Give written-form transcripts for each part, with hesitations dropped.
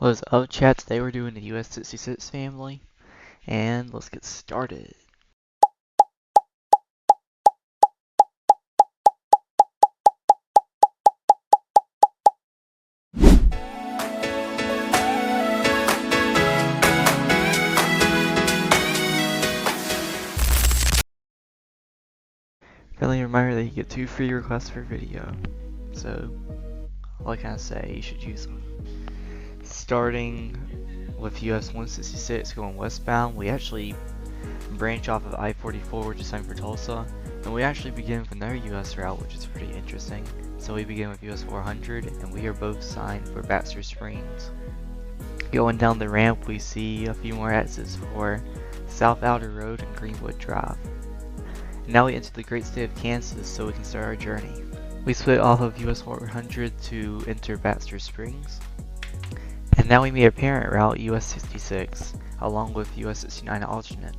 What's up, chat? Today we're doing the US-66 family, and let's get started. Friendly reminder that you get 2 free requests per video, so all I can say, you should use them. Starting with US-166 going westbound, we actually branch off of I-44, which is signed for Tulsa, and we actually begin from their US route, which is pretty interesting. So we begin with US-400, and we are both signed for Baxter Springs. Going down the ramp, we see a few more exits for South Outer Road and Greenwood Drive. Now we enter the great state of Kansas, so we can start our journey. We split off of US-400 to enter Baxter Springs. And now we meet our parent route, US-66, along with US-69 alternate.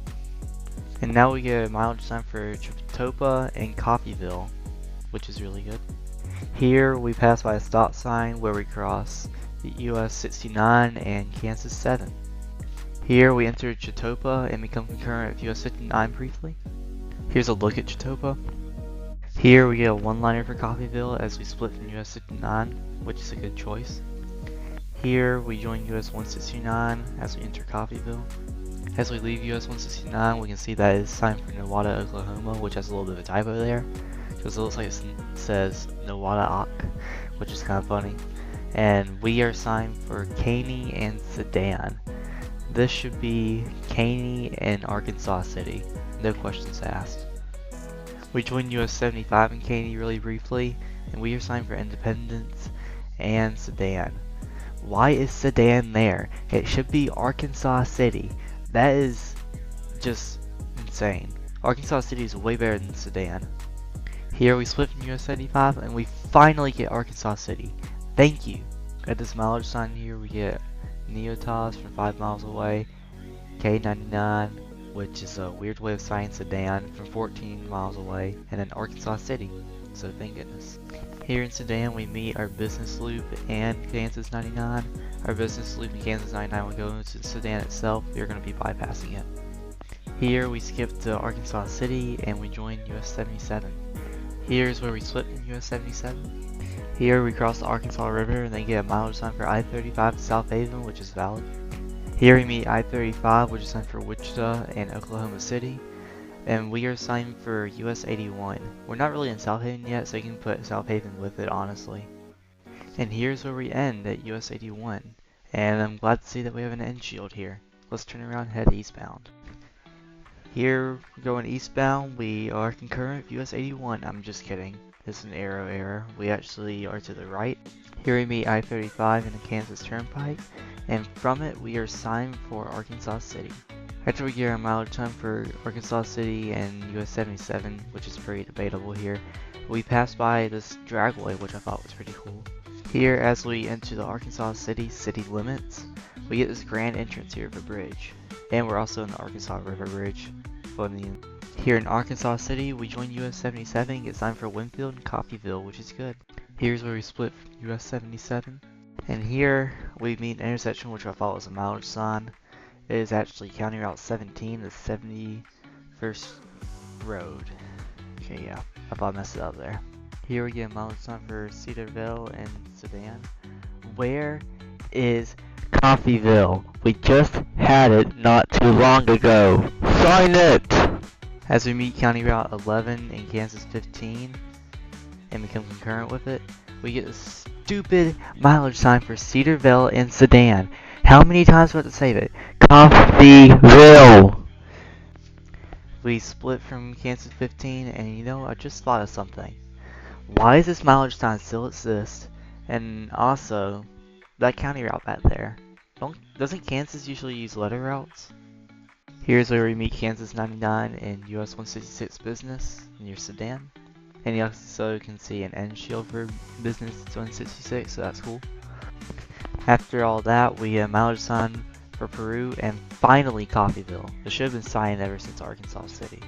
And now we get a mileage time for Chitopa and Coffeyville, which is really good. Here we pass by a stop sign where we cross the US-69 and Kansas 7. Here we enter Chitopa and become concurrent with US-59 briefly. Here's a look at Chitopa. Here we get a one-liner for Coffeyville as we split from US-59, which is a good choice. Here we join US-169 as we enter Coffeyville. As we leave US-169, we can see that it's signed for Nowata, Oklahoma, which has a little bit of a typo there, because it looks like it says Nowata, which is kind of funny. And we are signed for Caney and Sedan. This should be Caney and Arkansas City. No questions asked. We joined US-75 in Caney really briefly, and we are signed for Independence and Sedan. Why is Sedan there? It should be Arkansas City. That is just insane. Arkansas City is way better than Sedan. Here we split from US-75 and we finally get Arkansas City. Thank you. At this mileage sign here we get Neotas from 5 miles away, K99, which is a weird way of saying Sedan, from 14 miles away, and then Arkansas City, so thank goodness. Here in Sedan we meet our business loop and Kansas 99. Our business loop and Kansas 99 will go into Sedan itself. We're going to be bypassing it. Here we skip to Arkansas City and we join US-77. Here's where we split from US-77. Here we cross the Arkansas River and then get a mileage sign for I-35 to South Haven, which is valid. Here we meet I-35, which is signed for Wichita and Oklahoma City. And we are signed for US-81. We're not really in South Haven yet, so you can put South Haven with it, honestly. And here's where we end at US-81. And I'm glad to see that we have an end shield here. Let's turn around and head eastbound. Here, we're going eastbound. We are concurrent with US-81. I'm just kidding. This is an arrow error. We actually are to the right. Here we meet I-35 and the Kansas Turnpike. And from it, we are signed for Arkansas City. After we get our mileage time for Arkansas City and US-77, which is pretty debatable here, we pass by this dragway, which I thought was pretty cool. Here, as we enter the Arkansas City city limits, we get this grand entrance here of a bridge. And we're also in the Arkansas River Bridge. Here in Arkansas City, we join US-77 and get signed for Winfield and Coffeyville, which is good. Here's where we split from US-77. And here, we meet an intersection which I thought was a mileage sign. It is actually County Route 17, the 71st Road. Okay, yeah, I thought I messed it up there. Here we get a mileage sign for Cedarville and Sedan. Where is Coffeyville? We just had it not too long ago. Sign it! As we meet County Route 11 and Kansas 15 and become concurrent with it, we get a stupid mileage sign for Cedarville and Sedan. How many times do I have to say it? Coffeyville! We split from Kansas 15, and you know, I just thought of something. Why does this mileage sign still exist? And also, that county route back there. Doesn't Kansas usually use letter routes? Here's where we meet Kansas 99 and US-166 business near Sedan. And you also can see an end shield for business 166, so that's cool. After all that, we get a mileage sign for Peru and finally Coffeyville. It should have been signed ever since Arkansas City.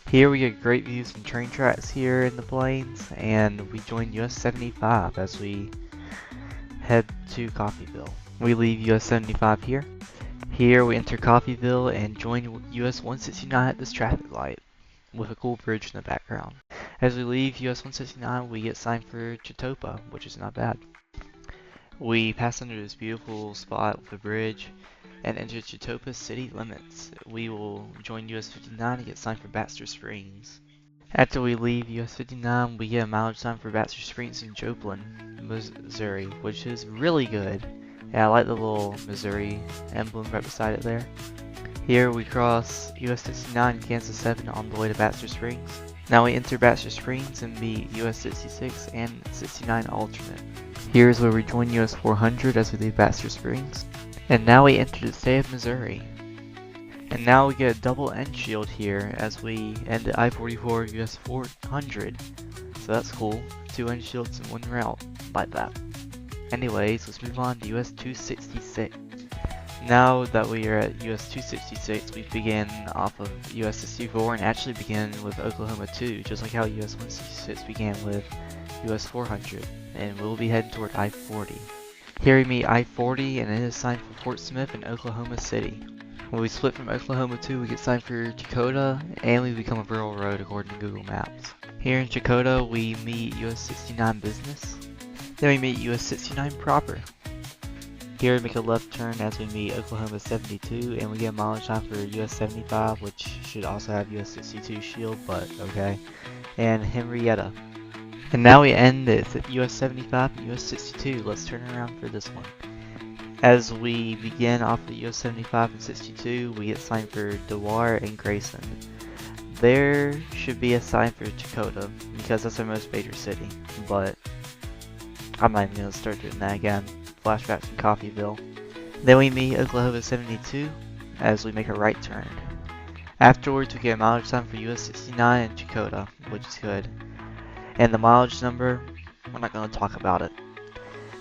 Here we get great views from train tracks here in the plains, and we join US-75 as we head to Coffeyville. We leave US-75 here. Here we enter Coffeyville and join US-169 at this traffic light, with a cool bridge in the background. As we leave US-169, we get signed for Chitopa, which is not bad. We pass under this beautiful spot with a bridge and enter Chitopa city limits. We will join US-59 and get signed for Baxter Springs. After we leave US-59, we get a mileage sign for Baxter Springs in Joplin, Missouri, which is really good. Yeah, I like the little Missouri emblem right beside it there. Here we cross US-69 and Kansas 7 on the way to Baxter Springs. Now we enter Baxter Springs and meet US-66 and 69 alternate. Here is where we join US-400 as we leave Baxter Springs. And now we enter the state of Missouri. And now we get a double end shield here as we end at I-44 US-400. So that's cool. 2 end shields in one route. Like that. Anyways, let's move on to US-266. Now that we are at US-266, we begin off of US-64 and actually begin with Oklahoma 2, just like how US-166 began with US-400, and we'll be heading toward I-40. Here we meet I-40 and it is signed for Fort Smith in Oklahoma City. When we split from Oklahoma 2, we get signed for Dakota, and we become a rural road according to Google Maps. Here in Dakota, we meet US-69 Business. Then we meet US-69 proper. Here we make a left turn as we meet Oklahoma 72, and we get a mileage sign for US-75, which should also have US-62 shield, but okay, and Henrietta. And now we end it at US-75 and US-62. Let's turn around for this one. As we begin off the US-75 and 62, we get signed for Dewar and Grayson. There should be a sign for Dakota, because that's our most major city, but I'm not even going to start doing that again. Flashback from Coffeyville. Then we meet Oklahoma 72 as we make a right turn. Afterwards, we get a mileage sign for US-69 and Dakota, which is good. And the mileage number, we're not going to talk about it.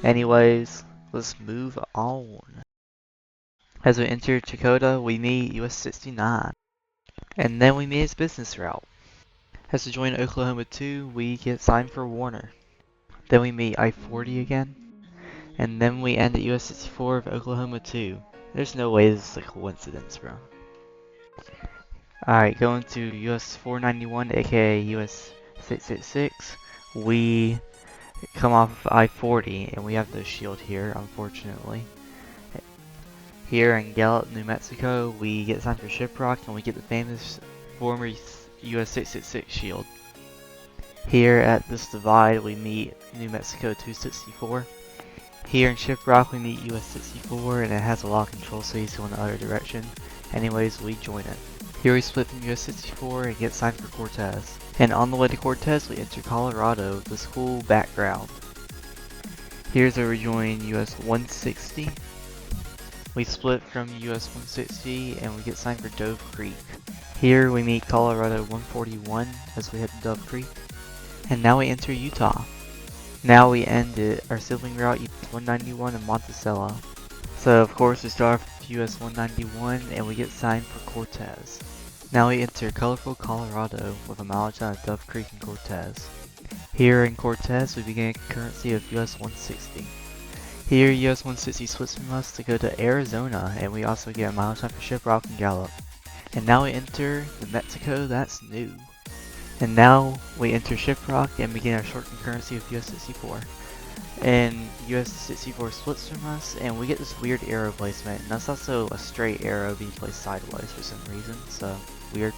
Anyways, let's move on. As we enter Dakota, we meet US-69. And then we meet its business route. As we join Oklahoma 2, we get signed for Warner. Then we meet I-40 again. And then we end at US-64 of Oklahoma 2. There's no way this is a coincidence, bro. Alright, going to US-491, aka US-666. We come off of I-40, and we have the shield here, unfortunately. Here in Gallup, New Mexico, we get signed for Shiprock, and we get the famous former US-666 shield. Here at this divide, we meet New Mexico 264. Here in Shiprock, we meet US-64, and it has a lot of control cities going the other direction. Anyways, we join it. Here we split from US-64 and get signed for Cortez. And on the way to Cortez, we enter Colorado with this cool background. Here's where we join US-160. We split from US-160 and we get signed for Dove Creek. Here we meet Colorado 141 as we head to Dove Creek. And now we enter Utah. Now we end our sibling route US-191 in Monticello. So of course we start off with US-191 and we get signed for Cortez. Now we enter colorful Colorado with a mileage on Dove Creek and Cortez. Here in Cortez we begin a concurrency of US-160. Here US-160 splits from us to go to Arizona, and we also get a mileage on for Shiprock and Gallup. And now we enter New Mexico that's new. And now we enter Shiprock and begin our short concurrency with US-64. And US-64 splits from us, and we get this weird arrow placement, and that's also a straight arrow being placed sideways for some reason, so weird.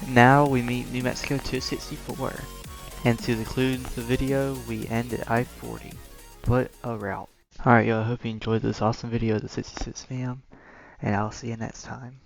Now we meet New Mexico 264, and to conclude the video, we end at I-40. What a route. Alright, yo, I hope you enjoyed this awesome video of the 66 fam, and I'll see you next time.